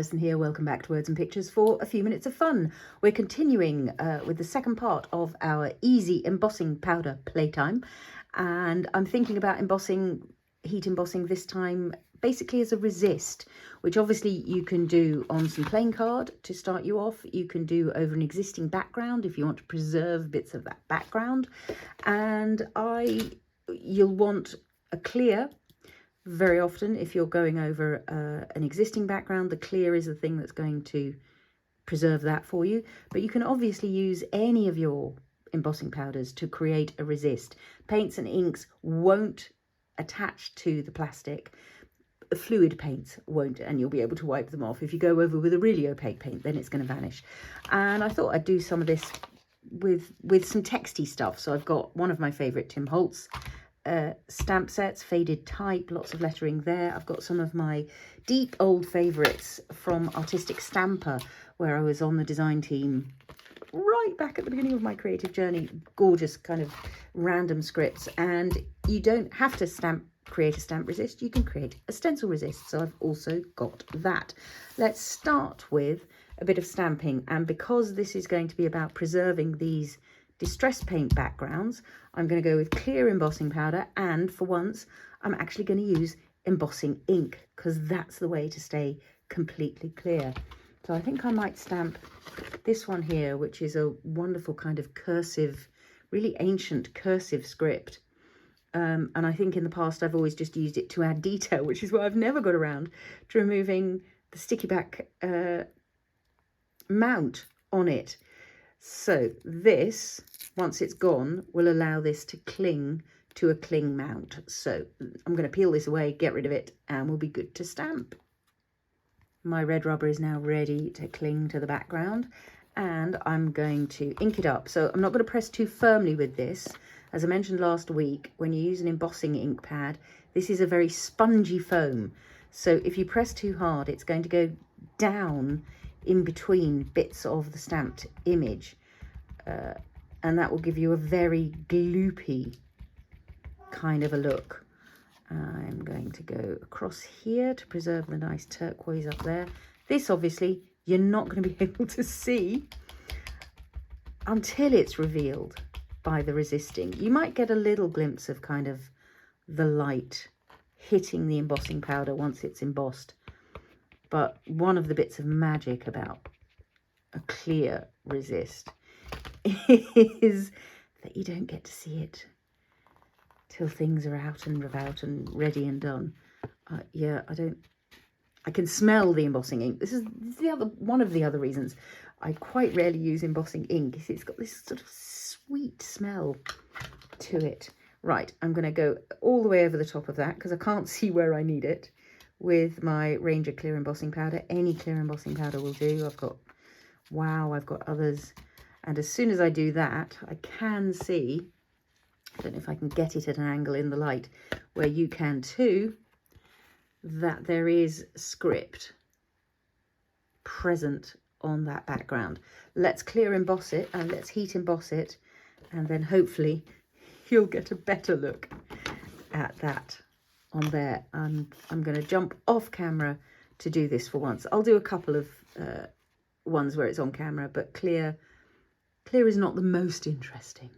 Alison here. Welcome back to Words and Pictures for a few minutes of fun. We're continuing with the second part of our easy embossing powder playtime, and I'm thinking about embossing, heat embossing this time basically as a resist, which obviously you can do on some plain card to start you off. You can do over an existing background if you want to preserve bits of that background, and you'll want a clear. Very often, if you're going over an existing background, the clear is the thing that's going to preserve that for you. But you can obviously use any of your embossing powders to create a resist. Paints and inks won't attach to the plastic. Fluid paints won't, and you'll be able to wipe them off. If you go over with a really opaque paint, then it's going to vanish. And I thought I'd do some of this with some texty stuff. So I've got one of my favourite Tim Holtz stamp sets, faded type, lots of lettering there. I've got some of my deep old favourites from Artistic Stamper, where I was on the design team right back at the beginning of my creative journey. Gorgeous kind of random scripts, and you don't have to create a stamp resist, you can create a stencil resist. So I've also got that. Let's start with a bit of stamping, and because this is going to be about preserving these distress paint backgrounds, I'm going to go with clear embossing powder, and for once I'm actually going to use embossing ink because that's the way to stay completely clear. So I think I might stamp this one here, which is a wonderful kind of cursive, really ancient cursive script, and I think in the past I've always just used it to add detail, which is why I've never got around to removing the sticky back mount on it. So this, once it's gone, will allow this to cling to a cling mount. So I'm going to peel this away, get rid of it, and we'll be good to stamp. My red rubber is now ready to cling to the background, and I'm going to ink it up. So I'm not going to press too firmly with this. As I mentioned last week, when you use an embossing ink pad, this is a very spongy foam. So if you press too hard, it's going to go down in between bits of the stamped image, and that will give you a very gloopy kind of a look. I'm going to go across here to preserve the nice turquoise up there. This obviously you're not going to be able to see until it's revealed by the resisting. You might get a little glimpse of kind of the light hitting the embossing powder once it's embossed. But one of the bits of magic about a clear resist is that you don't get to see it till things are out and about and ready and done. Yeah, I can smell the embossing ink. This is one of the other reasons I quite rarely use embossing ink. It's got this sort of sweet smell to it. Right, I'm going to go all the way over the top of that because I can't see where I need it. With my Ranger clear embossing powder. Any clear embossing powder will do. I've got others, and as soon as I do that, I can see, I don't know if I can get it at an angle in the light where you can too, that there is script present on that background. Let's clear emboss it and let's heat emboss it, and then hopefully you'll get a better look at that on there. I'm going to jump off camera to do this for once. I'll do a couple of ones where it's on camera, but clear is not the most interesting.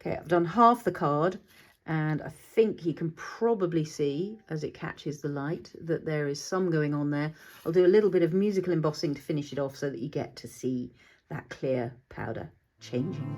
Okay, I've done half the card, and I think you can probably see as it catches the light that there is some going on there. I'll do a little bit of musical embossing to finish it off so that you get to see that clear powder changing.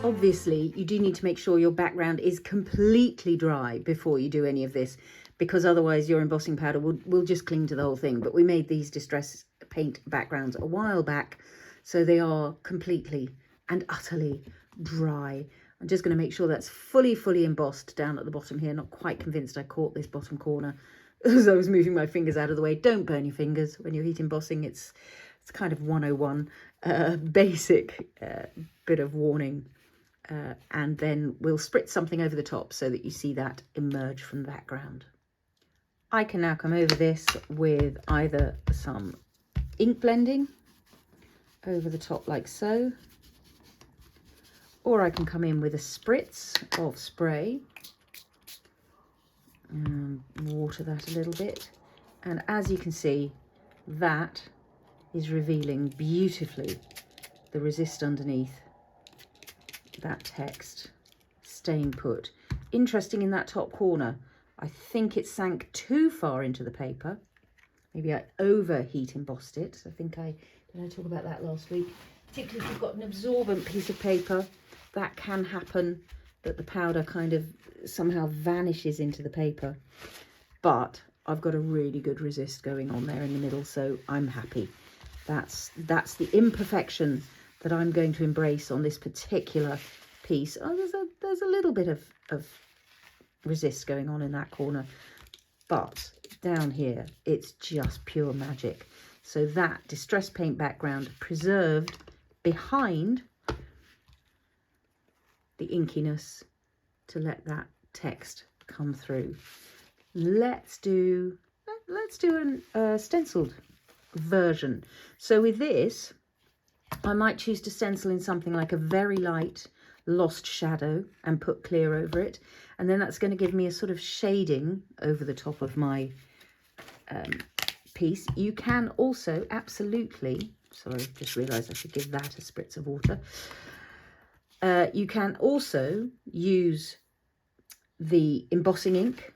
Obviously, you do need to make sure your background is completely dry before you do any of this, because otherwise your embossing powder will just cling to the whole thing. But we made these distress paint backgrounds a while back, so they are completely and utterly dry. I'm just going to make sure that's fully embossed down at the bottom here. Not quite convinced I caught this bottom corner as I was moving my fingers out of the way. Don't burn your fingers when you're heat embossing. It's kind of 101 basic bit of warning. And then we'll spritz something over the top so that you see that emerge from the background. I can now come over this with either some ink blending over the top like so, or I can come in with a spritz of spray and water that a little bit. And as you can see, that is revealing beautifully the resist underneath that text, staying put. Interesting in that top corner, I think it sank too far into the paper. Maybe I overheat embossed it. I think did I talk about that last week? Particularly if you've got an absorbent piece of paper, that can happen, that the powder kind of somehow vanishes into the paper. But I've got a really good resist going on there in the middle, so I'm happy. That's the imperfection that I'm going to embrace on this particular piece. Oh, there's a little bit of resist going on in that corner, but down here it's just pure magic. So that distress paint background preserved behind the inkiness to let that text come through. Let's do a stenciled version. So with this, I might choose to stencil in something like a very light lost shadow and put clear over it, and then that's going to give me a sort of shading over the top of my piece. You can also absolutely, sorry, I've just realised I should give that a spritz of water. You can also use the embossing ink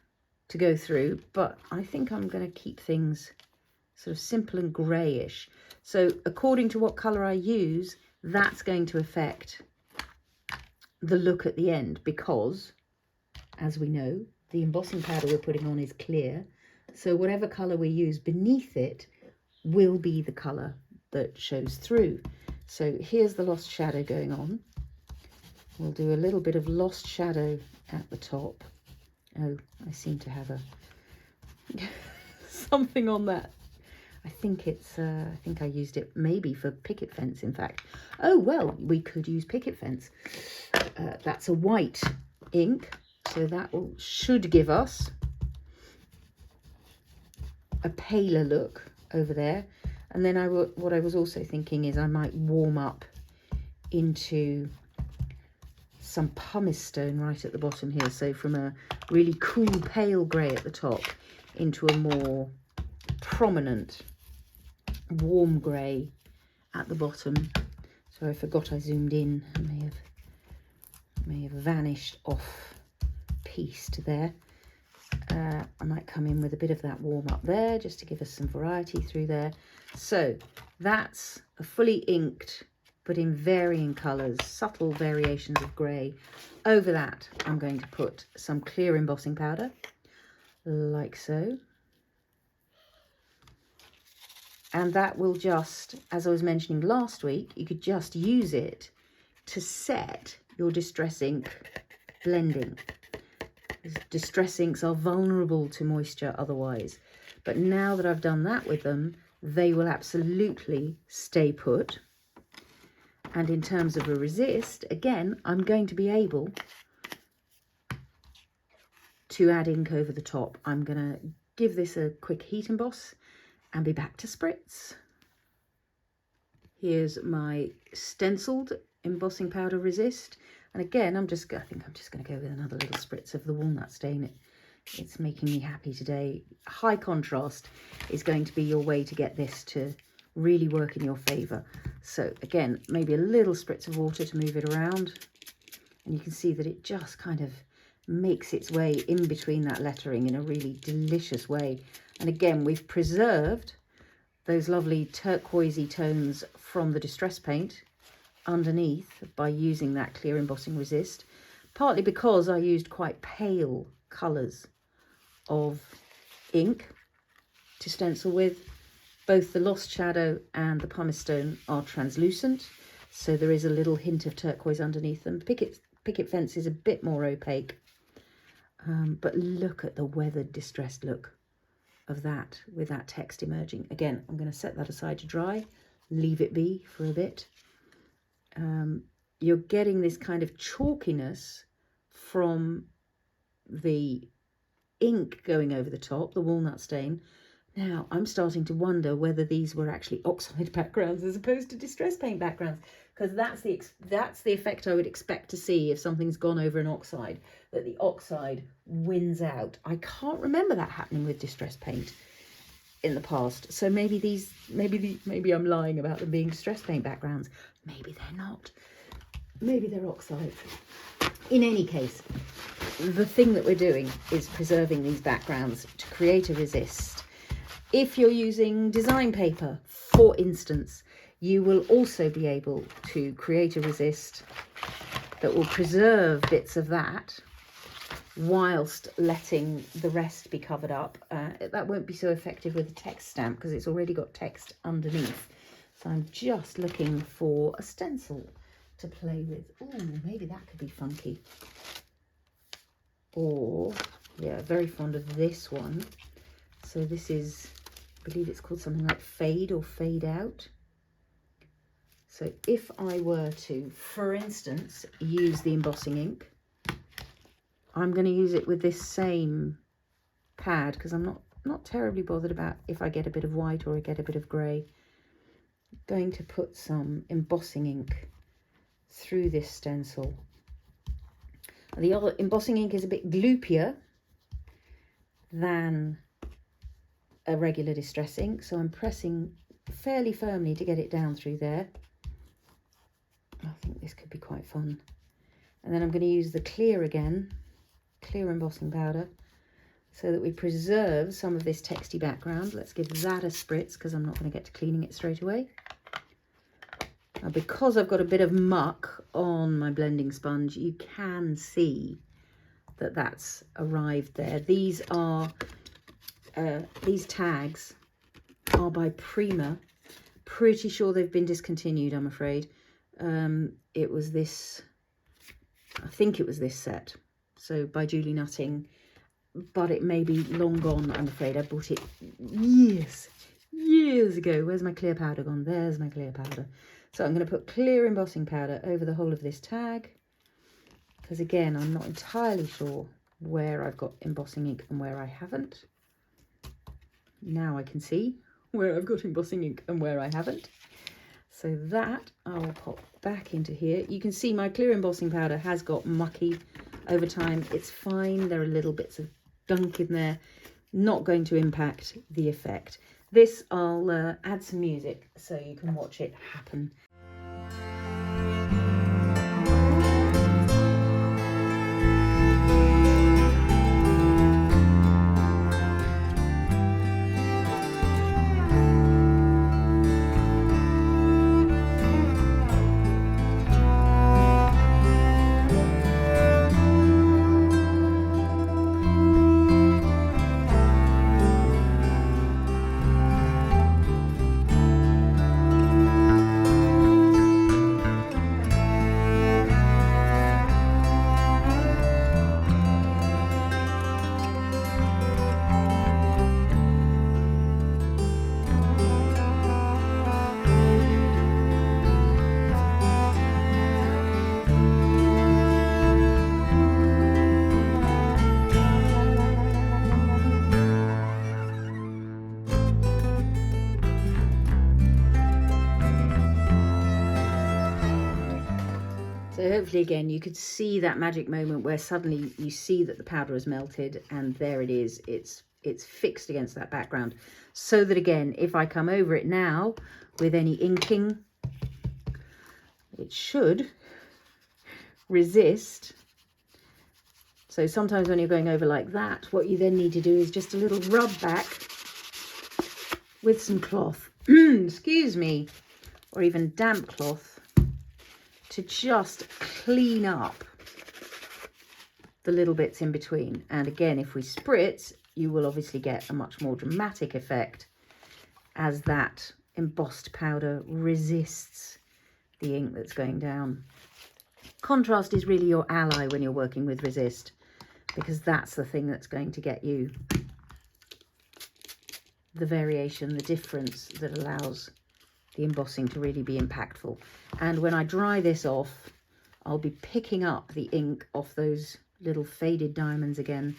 to go through, but I think I'm going to keep things sort of simple and greyish. So according to what colour I use, that's going to affect the look at the end, because, as we know, the embossing powder we're putting on is clear. So whatever colour we use beneath it will be the colour that shows through. So here's the lost shadow going on. We'll do a little bit of lost shadow at the top. Oh, I seem to have something on that. I think I used it maybe for picket fence, in fact. Oh, well, we could use picket fence. That's a white ink, so that should give us a paler look over there. And then what I was also thinking is I might warm up into some pumice stone right at the bottom here. So from a really cool pale grey at the top into a more prominent warm grey at the bottom. So I forgot I zoomed in. I may have vanished off piece to there. I might come in with a bit of that warm up there just to give us some variety through there. So that's a fully inked, but in varying colours, subtle variations of grey. Over that, I'm going to put some clear embossing powder, like so. And that will just, as I was mentioning last week, you could just use it to set your distress ink blending. Distress inks are vulnerable to moisture otherwise. But now that I've done that with them, they will absolutely stay put. And in terms of a resist, again, I'm going to be able to add ink over the top. I'm going to give this a quick heat emboss and be back to spritz. Here's my stenciled embossing powder resist. And again, I think I'm just going to go with another little spritz of the walnut stain. It's making me happy today. High contrast is going to be your way to get this to really work in your favour. So again, maybe a little spritz of water to move it around. And you can see that it just kind of makes its way in between that lettering in a really delicious way. And again, we've preserved those lovely turquoisey tones from the distress paint underneath by using that clear embossing resist, partly because I used quite pale colours of ink to stencil with, Both the Lost Shadow and the Pumice Stone are translucent, so there is a little hint of turquoise underneath them. Picket Fence is a bit more opaque, but look at the weathered, distressed look of that with that text emerging. Again, I'm going to set that aside to dry, leave it be for a bit. You're getting this kind of chalkiness from the ink going over the top, the walnut stain. Now I'm starting to wonder whether these were actually oxide backgrounds as opposed to distress paint backgrounds, because that's the effect I would expect to see if something's gone over an oxide, that the oxide wins out. I can't remember that happening with distress paint in the past, so maybe I'm lying about them being distress paint backgrounds. Maybe they're not. Maybe they're oxides. In any case, the thing that we're doing is preserving these backgrounds to create a resist. If you're using design paper, for instance, you will also be able to create a resist that will preserve bits of that whilst letting the rest be covered up. That won't be so effective with a text stamp because it's already got text underneath. So I'm just looking for a stencil to play with. Oh, maybe that could be funky. Or, yeah, very fond of this one. So this is, I believe it's called something like Fade or Fade Out. So if I were to, for instance, use the embossing ink, I'm going to use it with this same pad because I'm not terribly bothered about if I get a bit of white or I get a bit of grey. I'm going to put some embossing ink through this stencil. The other embossing ink is a bit gloopier than a regular distress ink, so I'm pressing fairly firmly to get it down through there. I think this could be quite fun. And then I'm going to use the clear again, clear embossing powder, so that we preserve some of this texty background. Let's give that a spritz because I'm not going to get to cleaning it straight away. Now, because I've got a bit of muck on my blending sponge, you can see that that's arrived there. These tags are by Prima. Pretty sure they've been discontinued, I'm afraid. It was this, I think it was this set. So by Julie Nutting, but it may be long gone, I'm afraid. I bought it years ago. Where's my clear powder gone? There's my clear powder. So I'm going to put clear embossing powder over the whole of this tag, because again, I'm not entirely sure where I've got embossing ink and where I haven't. Now I can see where I've got embossing ink and where I haven't. So that I'll pop back into here. You can see my clear embossing powder has got mucky over time. It's fine. There are little bits of gunk in there. Not going to impact the effect. This I'll add some music so you can watch it happen. So hopefully again you could see that magic moment where suddenly you see that the powder has melted and there it is, it's fixed against that background, so that again if I come over it now with any inking, it should resist. So sometimes when you're going over like that, what you then need to do is just a little rub back with some cloth, excuse me, or even damp cloth, to just clean up the little bits in between. And again, if we spritz, you will obviously get a much more dramatic effect as that embossed powder resists the ink that's going down. Contrast is really your ally when you're working with resist, because that's the thing that's going to get you the variation, the difference that allows the embossing to really be impactful. And when I dry this off, I'll be picking up the ink off those little faded diamonds again.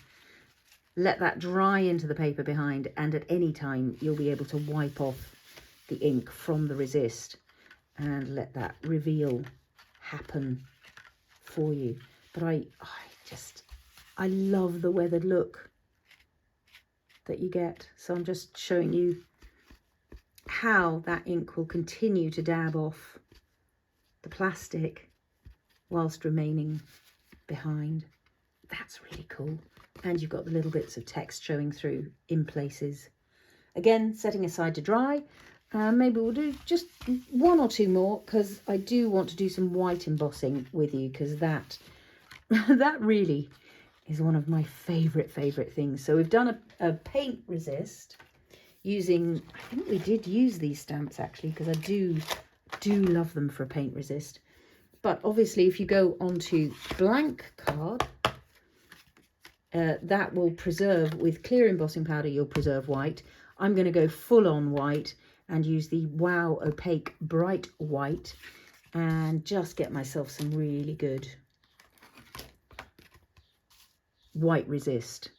Let that dry into the paper behind, and at any time you'll be able to wipe off the ink from the resist and let that reveal happen for you. But I love the weathered look that you get. So I'm just showing you how that ink will continue to dab off the plastic whilst remaining behind. That's really cool. And you've got the little bits of text showing through in places. Again, setting aside to dry. Maybe we'll do just one or two more, because I do want to do some white embossing with you, because that really is one of my favourite things. So we've done a paint resist using, I think we did use these stamps actually, because I do love them for a paint resist. But obviously if you go onto blank card, that will preserve, with clear embossing powder you'll preserve white. I'm going to go full on white and use the Wow Opaque Bright White and just get myself some really good white resist.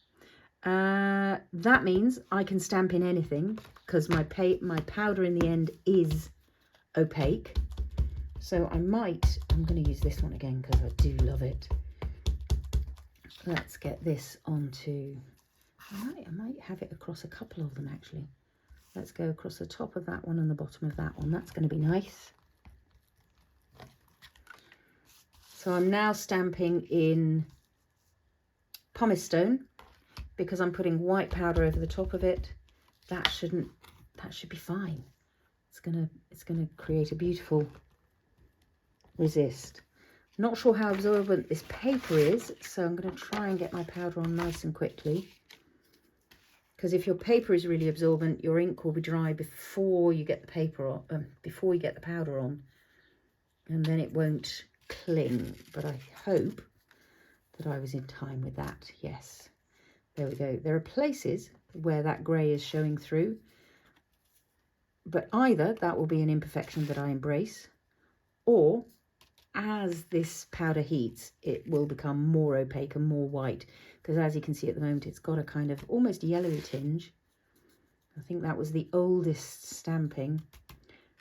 That means I can stamp in anything, because my powder in the end is opaque. So I'm going to use this one again because I do love it. Let's get this onto, I might have it across a couple of them actually. Let's go across the top of that one and the bottom of that one. That's going to be nice. So I'm now stamping in pumice stone, because I'm putting white powder over the top of it. That should be fine. It's gonna create a beautiful resist. Not sure how absorbent this paper is, so I'm going to try and get my powder on nice and quickly. Because if your paper is really absorbent, your ink will be dry before you get the paper on, before you get the powder on, and then it won't cling. But I hope that I was in time with that. Yes, there we go. There are places where that grey is showing through, but either that will be an imperfection that I embrace, or as this powder heats, it will become more opaque and more white, because as you can see at the moment, it's got a kind of almost yellowy tinge. I think that was the oldest stamping,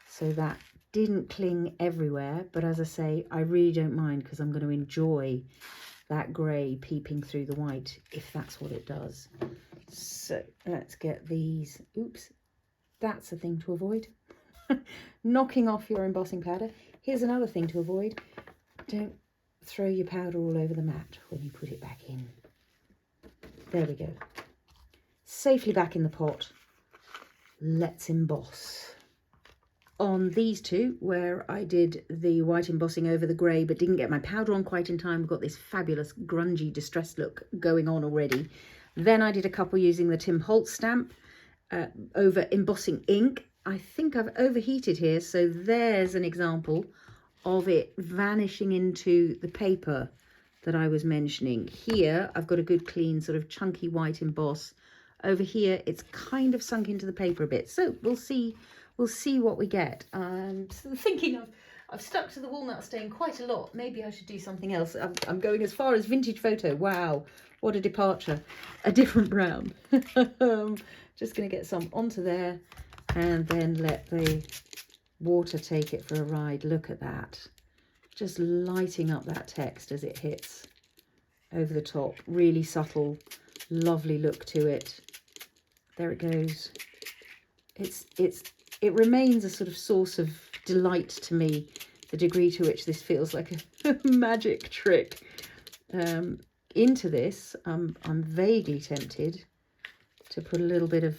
so that didn't cling everywhere. But as I say, I really don't mind, because I'm going to enjoy that grey peeping through the white if that's what it does. So let's get these. Oops, that's a thing to avoid. Knocking off your embossing powder. Here's another thing to avoid. Don't throw your powder all over the mat when you put it back in. There we go. Safely back in the pot. Let's emboss. On these two, where I did the white embossing over the grey but didn't get my powder on quite in time, we've got this fabulous grungy distressed look going on already. Then I did a couple using the Tim Holtz stamp over embossing ink. I think I've overheated here, so there's an example of it vanishing into the paper that I was mentioning. Here I've got a good clean sort of chunky white emboss. Over here it's kind of sunk into the paper a bit, so we'll see what we get. I'm thinking I've stuck to the walnut stain quite a lot. Maybe I should do something else. I'm going as far as vintage photo. Wow, what a departure. A different brown. Just going to get some onto there and then let the water take it for a ride. Look at that. Just lighting up that text as it hits over the top. Really subtle, lovely look to it. There it goes. It remains a sort of source of delight to me, the degree to which this feels like a magic trick. Into this, I'm vaguely tempted to put a little bit of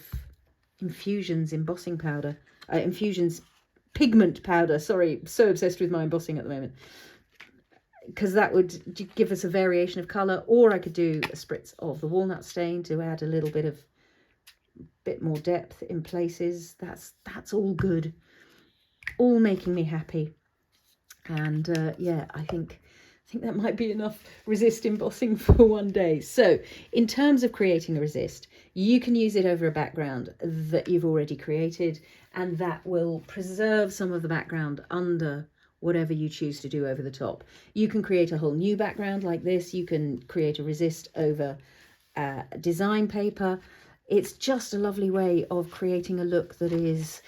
Infusions embossing powder, Infusions pigment powder. Sorry, so obsessed with my embossing at the moment, because that would give us a variation of colour. Or I could do a spritz of the walnut stain to add a little bit of bit more depth in places. That's all good, all making me happy. And yeah, I think that might be enough resist embossing for one day. So in terms of creating a resist, you can use it over a background that you've already created, and that will preserve some of the background under whatever you choose to do over the top. You can create a whole new background like this. You can create a resist over design paper. It's just a lovely way of creating a look that is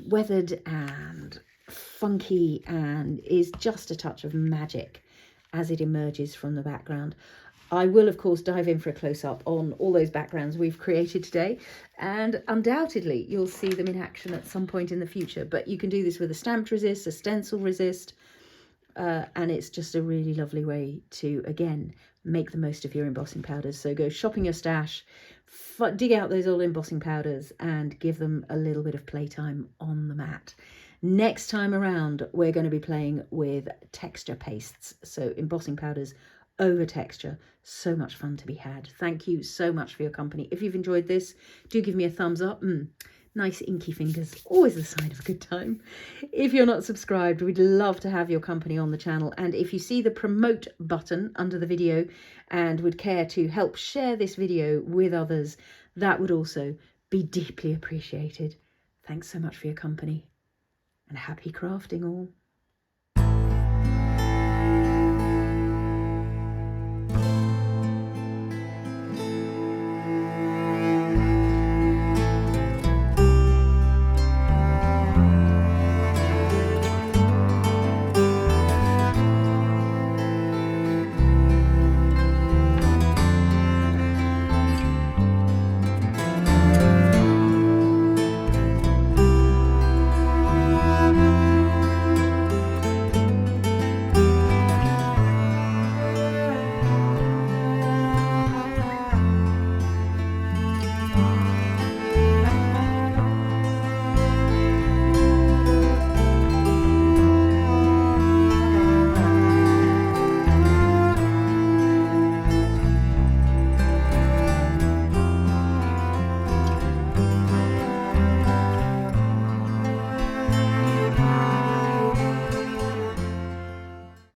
weathered and funky and is just a touch of magic as it emerges from the background. I will, of course, dive in for a close-up on all those backgrounds we've created today, and undoubtedly you'll see them in action at some point in the future. But you can do this with a stamped resist, a stencil resist, and it's just a really lovely way to, again, make the most of your embossing powders. So go shopping your stash, dig out those old embossing powders and give them a little bit of playtime on the mat. Next time around, we're going to be playing with texture pastes, so embossing powders over texture. So much fun to be had. Thank you so much for your company. If you've enjoyed this, do give me a thumbs up. Nice inky fingers, always a sign of a good time. If you're not subscribed, we'd love to have your company on the channel. And if you see the promote button under the video and would care to help share this video with others, that would also be deeply appreciated. Thanks so much for your company, and happy crafting all.